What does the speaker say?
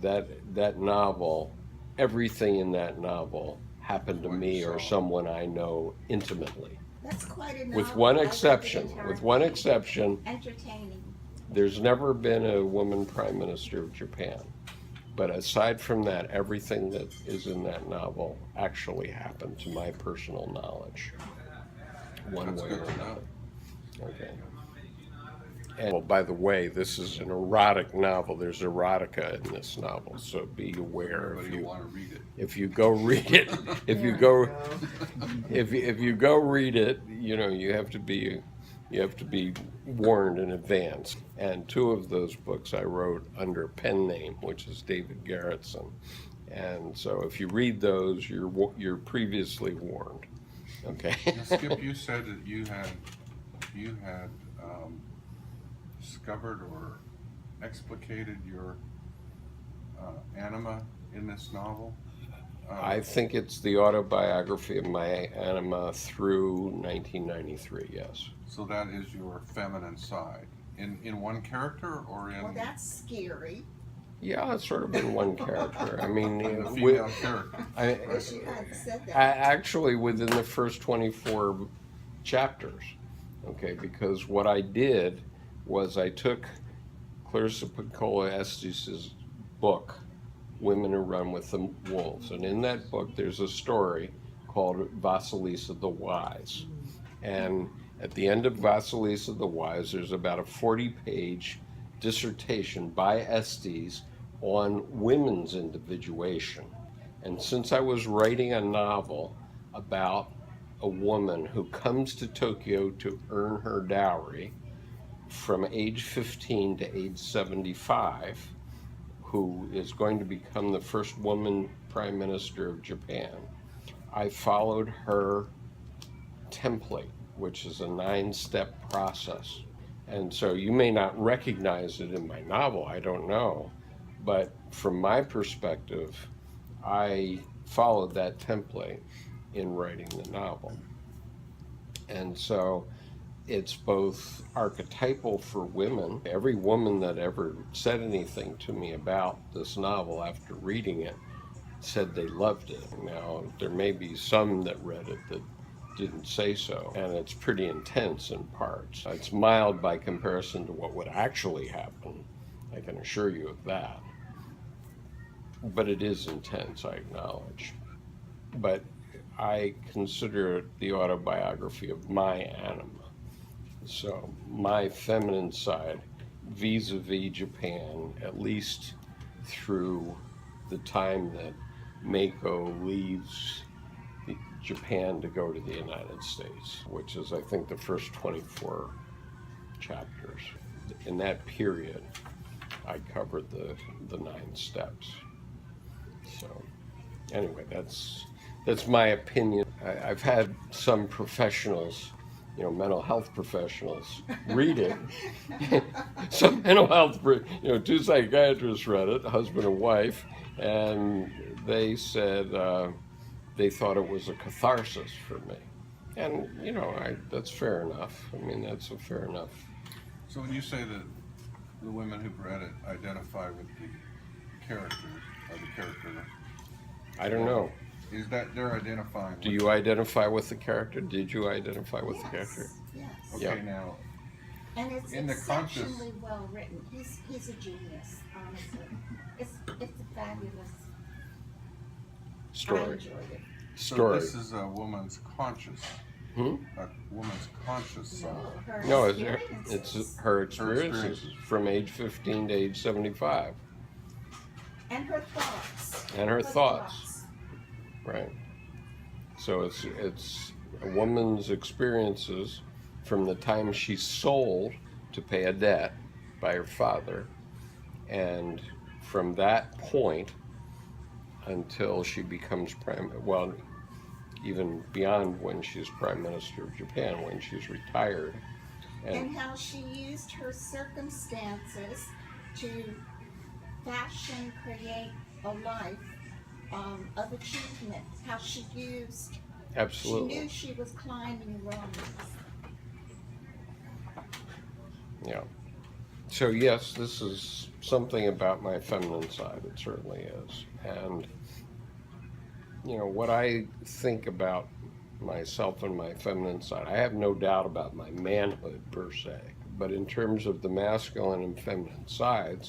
that novel, everything in that novel happened to me or someone I know intimately. That's quite a novel. With one I read the exception, entire with one thing. exception, Entertaining. there's never been a woman prime minister of Japan. But aside from that, everything that is in that novel actually happened to my personal knowledge, one That's way good or to know. another. Okay. And well, by the way, this is an erotic novel. There's erotica in this novel, so be aware Everybody will want to read it. if you go read it. If you go if you go read it, you know you have to be warned in advance. And two of those books I wrote under a pen name, which is David Garrettson. And so if you read those, you're previously warned. Okay. Now, Skip, you said that you had discovered or explicated your anima in this novel. I think it's the autobiography of my anima through 1993, yes. So that is your feminine side in one character or in Well, that's scary. Yeah, it's sort of in one character. I mean, in the female character. Wish you hadn't said that. actually within the first 24 chapters, okay, because what I did was I took Clarissa Pinkola Estes' book, Women Who Run with the Wolves, and in that book there's a story called Vasilisa the Wise. And at the end of Vasilisa the Wise, there's about a 40-page dissertation by Estes on women's individuation. And since I was writing a novel about a woman who comes to Tokyo to earn her dowry from age 15 to age 75, who is going to become the first woman prime minister of Japan, I followed her template, which is a 9-step process. And so you may not recognize it in my novel, I don't know. But from my perspective, I followed that template in writing the novel. And so it's both archetypal for women. Every woman that ever said anything to me about this novel after reading it said they loved it. Now, there may be some that read it that didn't say so, and it's pretty intense in parts. It's mild by comparison to what would actually happen, I can assure you of that. But it is intense, I acknowledge. But I consider it the autobiography of my anima. So my feminine side, vis-a-vis Japan, at least through the time that Meiko leaves Japan to go to the United States, which is, I think, the first 24 chapters. In that period, I covered the 9 steps. So, anyway, that's my opinion. I've had some professionals, mental health professionals, read it. Some mental health, 2 psychiatrists read it, husband and wife, and they said they thought it was a catharsis for me. And, that's fair enough. I mean, that's a fair enough. So when you say that the women who've read it identify with the character, or the character, I don't know. is that they're identifying with... Do you identify with the character? Did you identify with the character? Yes. Okay, Yeah. now, And it's in the exceptionally conscious... well written. He's a genius, honestly. It's a fabulous I Story. enjoyed it. So Story. this is a woman's conscious, Hmm? a woman's conscious side. Her No, experiences. it's her experiences experiences. from age 15 to age 75. And her thoughts. And her thoughts. Right. So it's a woman's experiences from the time she's sold to pay a debt by her father, and from that point until she becomes even beyond when she's Prime Minister of Japan, when she's retired. And how she used her circumstances to fashion, create a life of achievement. How she used, Absolutely. she knew she was climbing rungs. Yeah. So yes, this is something about my feminine side. It certainly is. And what I think about myself and my feminine side, I have no doubt about my manhood per se. But in terms of the masculine and feminine sides,